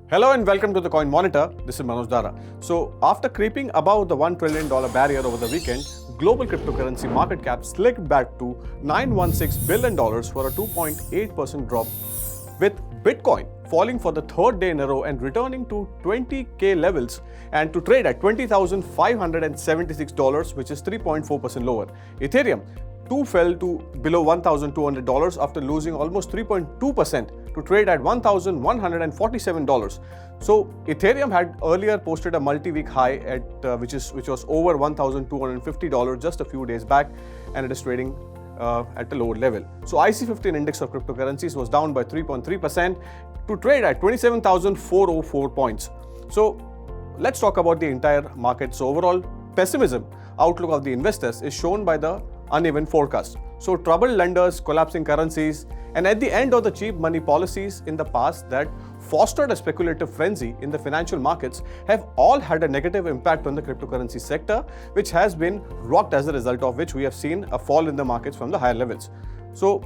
Hello and welcome to the Coin Monitor. This is Manoj Dara. So, after creeping above the $1 trillion barrier over the weekend, global cryptocurrency market cap slipped back to $916 billion for a 2.8% drop, with Bitcoin falling for the third day in a row and returning to 20K levels and to trade at $20,576, which is 3.4% lower. Ethereum too fell to below $1,200 after losing almost 3.2% to trade at $1,147. So Ethereum had earlier posted a multi-week high at which was over $1,250 just a few days back, and it is trading at a lower level. So IC15 index of cryptocurrencies was down by 3.3% to trade at 27,404 points. So let's talk about the entire market. So overall pessimism outlook of the investors is shown by the uneven forecast. So troubled lenders, collapsing currencies, and at the end of the cheap money policies in the past that fostered a speculative frenzy in the financial markets have all had a negative impact on the cryptocurrency sector, which has been rocked, as a result of which we have seen a fall in the markets from the higher levels. So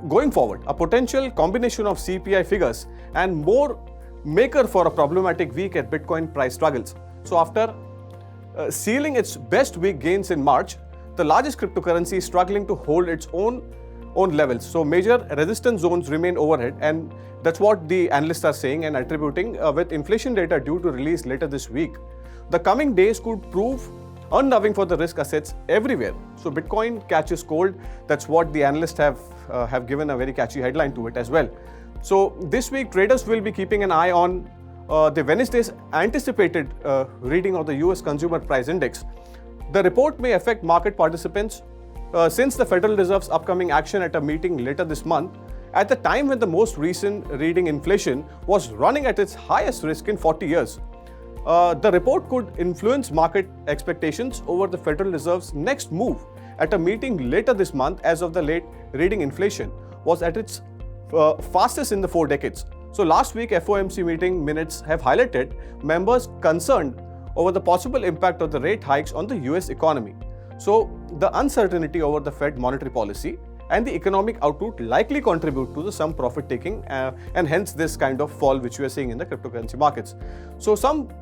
going forward, a potential combination of CPI figures and more maker for a problematic week at Bitcoin price struggles. So after sealing its best week gains in March, the largest cryptocurrency is struggling to hold its own levels. So major resistance zones remain overhead, and that's what the analysts are saying and attributing with inflation data due to release later this week. The coming days could prove unnerving for the risk assets everywhere. So Bitcoin catches cold. That's what the analysts have given a very catchy headline to it as well. So this week traders will be keeping an eye on the Wednesday's anticipated reading of the US Consumer Price Index. The report may affect market participants since the Federal Reserve's upcoming action at a meeting later this month, at the time when the most recent reading inflation was running at its highest risk in 40 years. The report could influence market expectations over the Federal Reserve's next move at a meeting later this month, as of the late reading inflation was at its fastest in the 4 decades. So last week FOMC meeting minutes have highlighted members concerned over the possible impact of the rate hikes on the US economy. So the uncertainty over the Fed monetary policy and the economic outlook likely contribute to some profit taking and hence this kind of fall which we are seeing in the cryptocurrency markets. So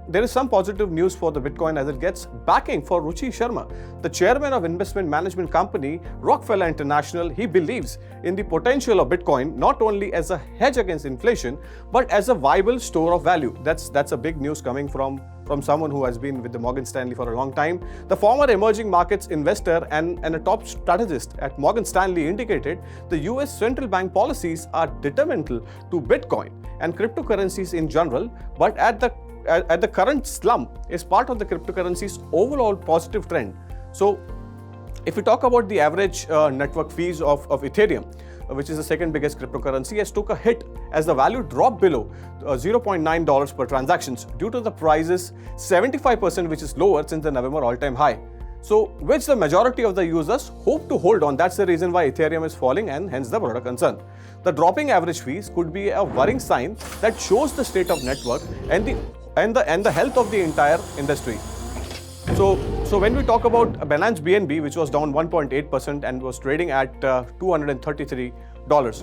there is some positive news for the Bitcoin as it gets backing for Ruchi Sharma, the chairman of investment management company Rockefeller International. He believes in the potential of Bitcoin not only as a hedge against inflation but as a viable store of value. That's a big news coming from someone who has been with the Morgan Stanley for a long time. The former emerging markets investor and a top strategist at Morgan Stanley indicated the US central bank policies are detrimental to Bitcoin and cryptocurrencies in general, but at the current slump is part of the cryptocurrency's overall positive trend. So if we talk about the average network fees of Ethereum, which is the second biggest cryptocurrency, has took a hit as the value dropped below $0.9 per transactions due to the prices 75%, which is lower since the November all-time high. So which the majority of the users hope to hold on. That's the reason why Ethereum is falling and hence the broader concern. The dropping average fees could be a worrying sign that shows the state of network and the health of the entire industry. So when we talk about Binance BNB, which was down 1.8% and was trading at $233,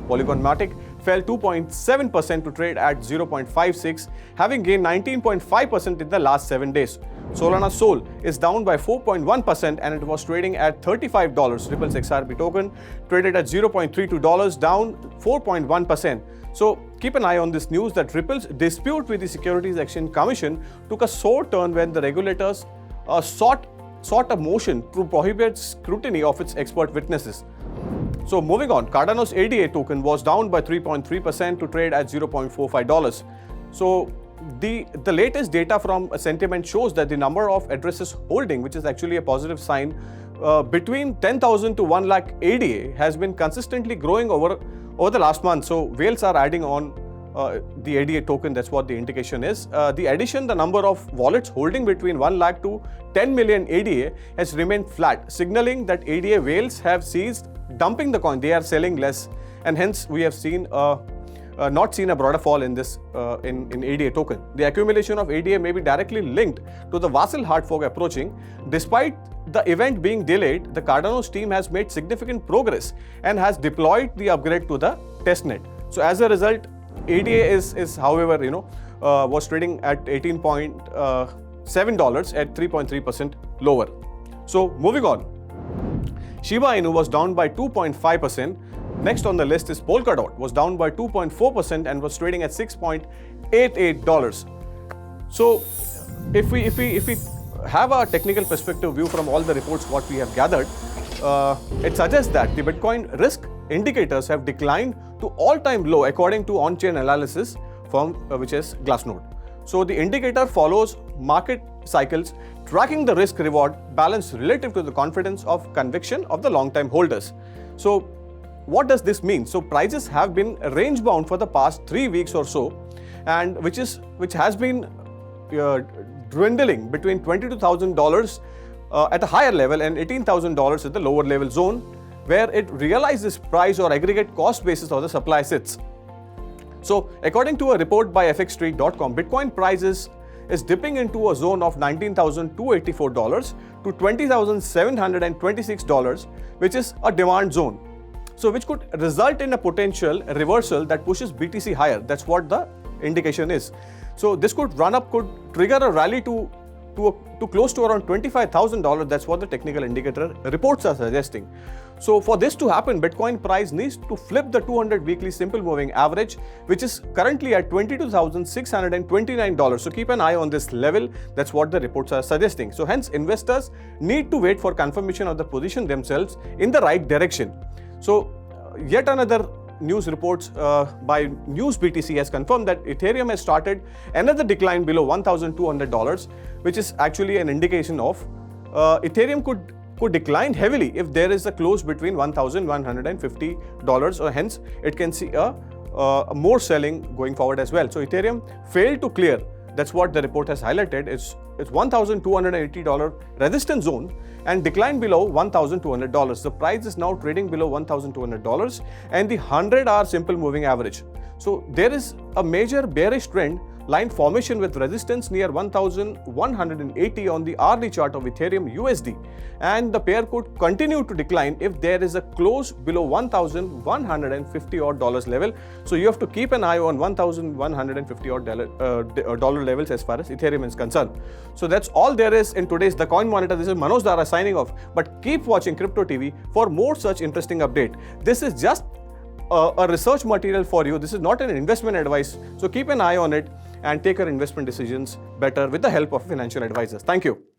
Polygon Matic fell 2.7% to trade at 0.56, having gained 19.5% in the last 7 days. Solana Sol is down by 4.1% and it was trading at $35. Ripple's XRP token traded at $0.32, down 4.1%. So keep an eye on this news that Ripple's dispute with the Securities Exchange Commission took a sore turn when the regulators sought a motion to prohibit scrutiny of its expert witnesses. So moving on, Cardano's ADA token was down by 3.3% to trade at $0.45. So the latest data from Sentiment shows that the number of addresses holding, which is actually a positive sign, between 10,000 to 1 lakh ADA has been consistently growing over the last month. So whales are adding on the ADA token. That's what the indication is. The number of wallets holding between 1 lakh to 10 million ADA has remained flat, signaling that ADA whales have ceased dumping the coin. They are selling less, and hence we have not seen a broader fall in this in ADA token. The accumulation of ADA may be directly linked to the Vassal hard fork approaching. Despite the event being delayed, the Cardano's team has made significant progress and has deployed the upgrade to the testnet. So as a result, ADA is however, was trading at $18.7 at 3.3% lower. So moving on, Shiba Inu was down by 2.5%. Next on the list is Polkadot, was down by 2.4% and was trading at $6.88. So if we have a technical perspective view from all the reports what we have gathered, it suggests that the Bitcoin risk indicators have declined to all-time low according to on-chain analysis firm which is Glassnode. So the indicator follows market cycles, tracking the risk-reward balance relative to the confidence of conviction of the long-time holders. So what does this mean? So prices have been range-bound for the past 3 weeks or so, and which has been dwindling between $22,000 at a higher level and $18,000 at the lower level zone, where it realizes price or aggregate cost basis of the supply sits. So according to a report by fxstreet.com, Bitcoin prices is dipping into a zone of $19,284 to $20,726, which is a demand zone. So which could result in a potential reversal that pushes BTC higher. That's what the indication is. So this could run up, could trigger a rally to close to around $25,000. That's what the technical indicator reports are suggesting. So for this to happen, Bitcoin price needs to flip the 200 weekly simple moving average, which is currently at $22,629. So keep an eye on this level. That's what the reports are suggesting. So hence investors need to wait for confirmation of the position themselves in the right direction. So yet another news reports by News BTC has confirmed that Ethereum has started another decline below $1,200, which is actually an indication of Ethereum could decline heavily if there is a close between $1,150, or hence it can see a more selling going forward as well. So Ethereum failed to clear. That's what the report has highlighted. It's $1,280 resistance zone and declined below $1,200. The price is now trading below $1,200 and the 100-hour simple moving average. So there is a major bearish trend line formation with resistance near 1,180 on the hourly chart of Ethereum USD, and the pair could continue to decline if there is a close below $1,150 level. So you have to keep an eye on $1,150 levels as far as Ethereum is concerned. So that's all there is in today's The Coin Monitor. This is Manoj Dara signing off, but keep watching Crypto TV for more such interesting update. This is just a research material for you. This is not an investment advice. So keep an eye on it and take your investment decisions better with the help of financial advisors. Thank you.